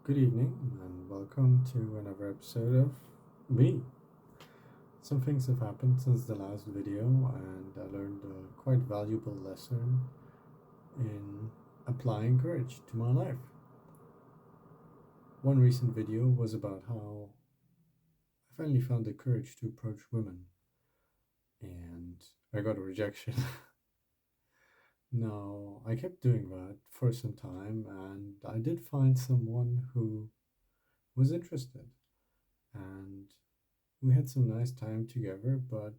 Good evening, and welcome to another episode of me. Some things have happened since the last video, and I learned a quite valuable lesson in applying courage to my life. One recent video was about how I finally found the courage to approach women, and I got a rejection. Now, I kept doing that for some time, and I did find someone who was interested, and we had some nice time together, but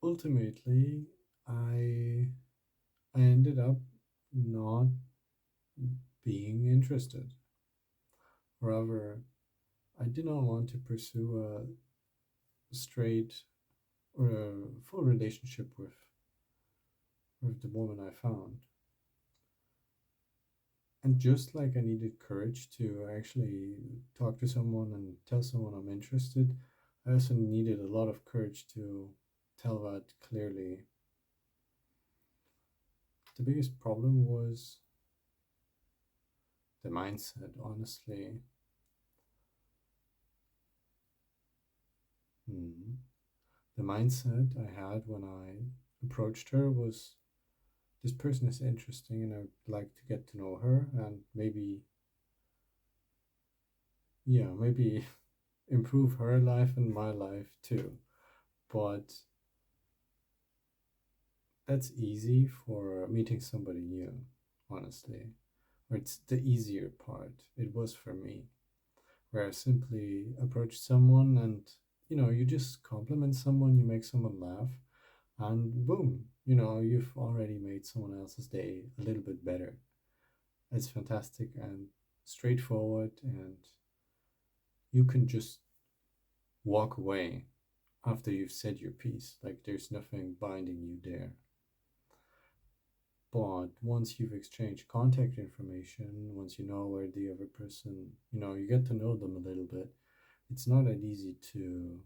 ultimately I I ended up not being interested. However, I did not want to pursue a straight or a full relationship with the woman I found. And just like I needed courage to actually talk to someone and tell someone I'm interested, I also needed a lot of courage to tell that clearly. The biggest problem was the mindset, honestly. Hmm. The mindset I had when I approached her was this person is interesting and I would like to get to know her and maybe improve her life and my life too. But that's easy for meeting somebody new, honestly. Or it's the easier part. It was for me, where I simply approach someone and you just compliment someone, you make someone laugh, and boom, you've already made someone else's day a little bit better. It's fantastic and straightforward, and you can just walk away after you've said your piece. Like there's nothing binding you there. But once you've exchanged contact information, once you know where the other person, you get to know them a little bit, it's not that easy to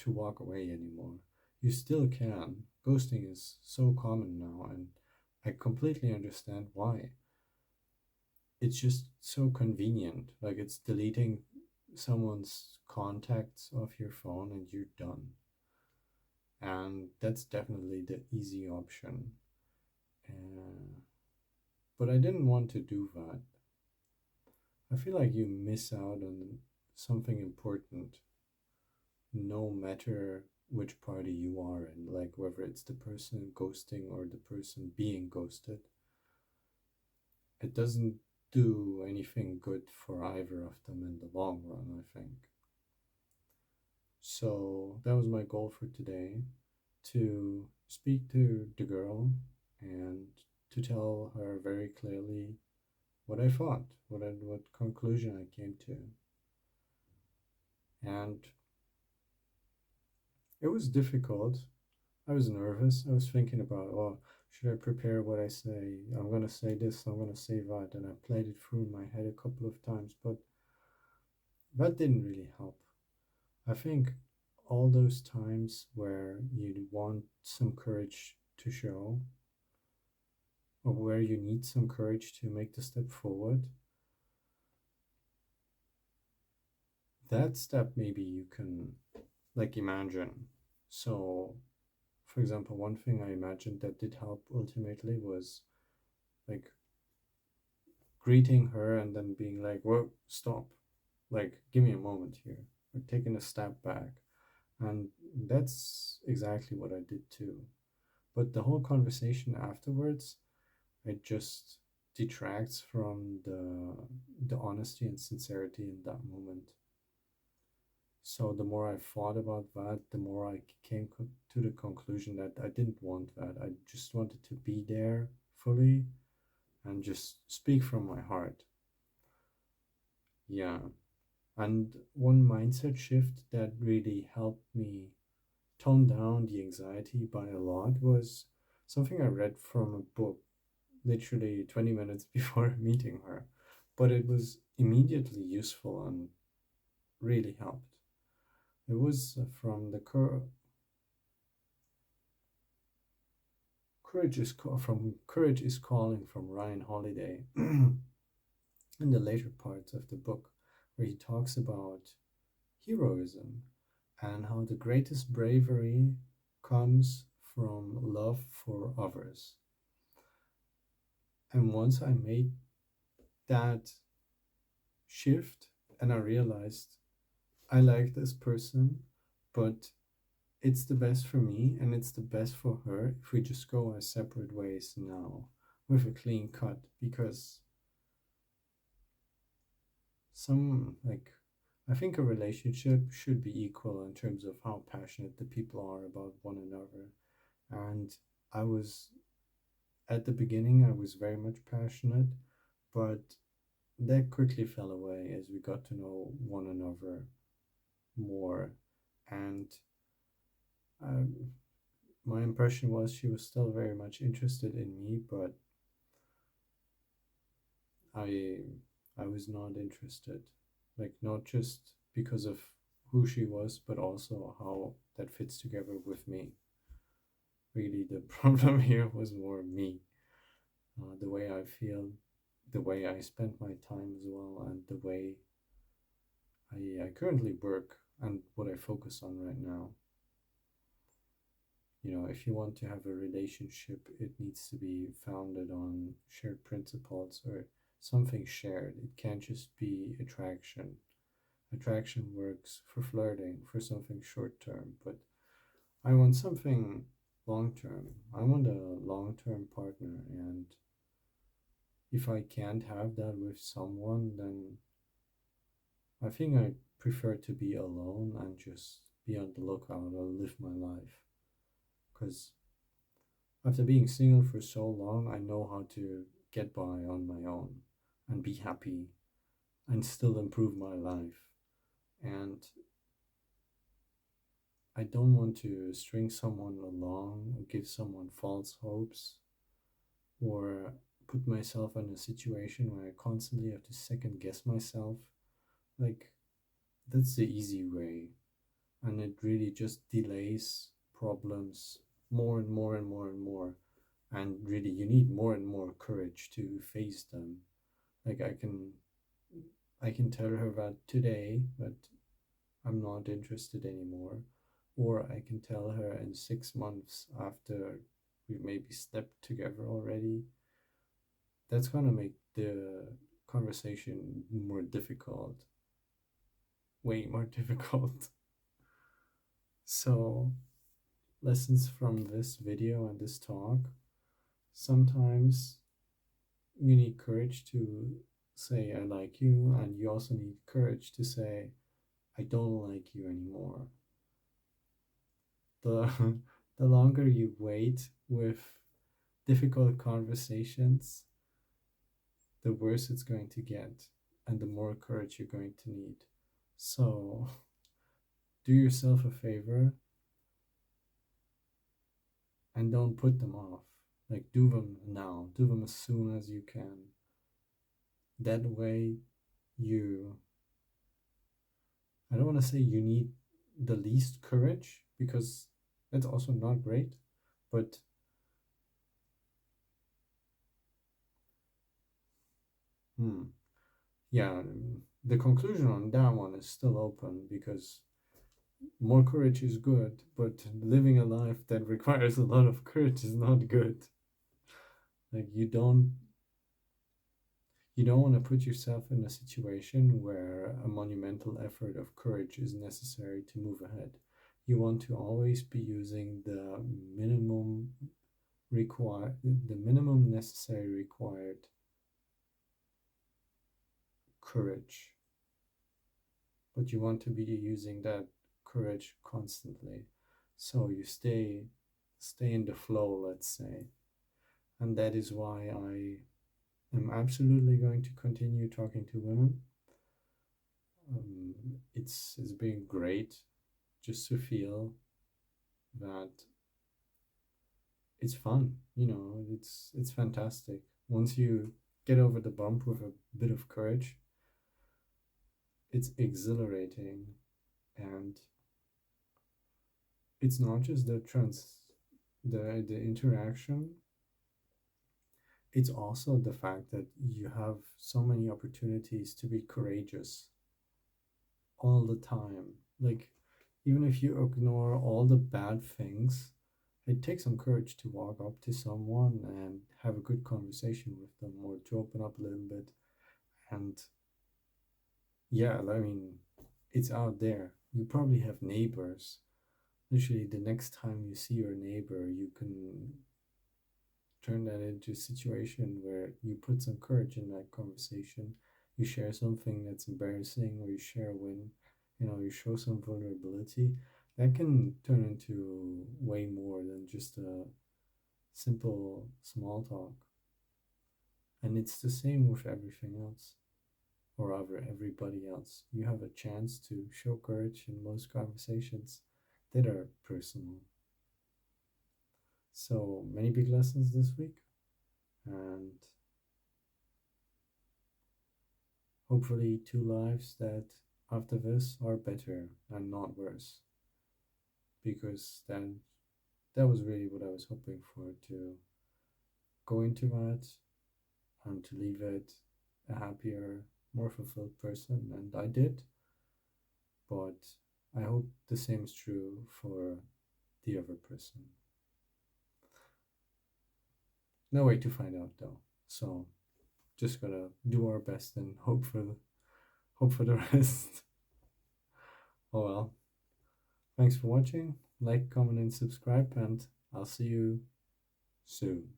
walk away anymore. You still can. Ghosting is so common now, and I completely understand why. It's just so convenient. Like it's deleting someone's contacts off your phone and you're done. And that's definitely the easy option. Uh, but I didn't want to do that. I feel like you miss out on something important no matter which party you are in, like whether it's the person ghosting or the person being ghosted. It doesn't do anything good for either of them in the long run, I think. So that was my goal for today, to speak to the girl and to tell her very clearly what I thought, what conclusion I came to. And it was difficult. I was nervous. I was thinking about, oh, should I prepare what I say? I'm going to say this, I'm going to say that. And I played it through in my head a couple of times, but that didn't really help. I think all those times where you want some courage to show, or where you need some courage to make the step forward, that step maybe you can like imagine. So, for example, one thing I imagined that did help ultimately was like greeting her and then being like, whoa, stop. Like, give me a moment here. Like, taking a step back. And that's exactly what I did too. But the whole conversation afterwards, it just detracts from the honesty and sincerity in that moment. So the more I thought about that, the more I came to the conclusion that I didn't want that. I just wanted to be there fully and just speak from my heart. Yeah. And one mindset shift that really helped me tone down the anxiety by a lot was something I read from a book literally 20 minutes before meeting her. But it was immediately useful and really helped. It was from the Courage is Calling from Ryan Holiday in the later parts of the book, where he talks about heroism and how the greatest bravery comes from love for others. And once I made that shift and I realized I like this person, but it's the best for me and it's the best for her if we just go our separate ways now with a clean cut, because some like I think a relationship should be equal in terms of how passionate the people are about one another. And I was at the beginning I was very much passionate, but that quickly fell away as we got to know one another more. And um, my impression was she was still very much interested in me, but I I was not interested. Like not just because of who she was, but also how that fits together with me. Really, the problem here was more me, the way I feel, the way I spend my time as well, and the way I currently work and what I focus on right now. If you want to have a relationship, it needs to be founded on shared principles or something shared. It can't just be attraction. Attraction works for flirting, for something short term, but I want something long term. I want a long term partner, and if I can't have that with someone, then I think I prefer to be alone and just be on the lookout or live my life. Because after being single for so long, I know how to get by on my own and be happy and still improve my life. And I don't want to string someone along or give someone false hopes or put myself in a situation where I constantly have to second guess myself. Like, that's the easy way. And it really just delays problems more and more and more and more. And really, you need more and more courage to face them. Like, I can tell her that today, but I'm not interested anymore. Or I can tell her in 6 months after we maybe slept together already. That's gonna make the conversation more difficult, way more difficult. So, lessons from this video and this talk: sometimes you need courage to say, I like you, and you also need courage to say, I don't like you anymore. The, the longer you wait with difficult conversations, the worse it's going to get, and the more courage you're going to need. So, do yourself a favor and don't put them off. Like, do them now, do them as soon as you can. That way, you, I don't want to say you need the least courage because that's also not great, but yeah, the conclusion on that one is still open because more courage is good, but living a life that requires a lot of courage is not good. Like you don't want to put yourself in a situation where a monumental effort of courage is necessary to move ahead. You want to always be using the minimum necessary required courage, but you want to be using that courage constantly. So you stay in the flow, let's say. And that is why I am absolutely going to continue talking to women. It's been great just to feel that it's fun. It's fantastic. Once you get over the bump with a bit of courage, it's exhilarating, and it's not just the the interaction, it's also the fact that you have so many opportunities to be courageous all the time. Like, even if you ignore all the bad things, it takes some courage to walk up to someone and have a good conversation with them, or to open up a little bit. And yeah, I mean, it's out there. You probably have neighbors. Literally, the next time you see your neighbor, you can turn that into a situation where you put some courage in that conversation. You share something that's embarrassing, or you share a win. You show some vulnerability. That can turn into way more than just a simple small talk. And it's the same with everything else, or rather everybody else. You have a chance to show courage in most conversations that are personal. So many big lessons this week, and hopefully two lives that after this are better and not worse. Because then that was really what I was hoping for, to go into that and to leave it a happier, more fulfilled person, and I did. But I hope the same is true for the other person. No way to find out though. So just gotta do our best and hope for the rest. Oh well. Thanks for watching. Like, comment, and subscribe, and I'll see you soon.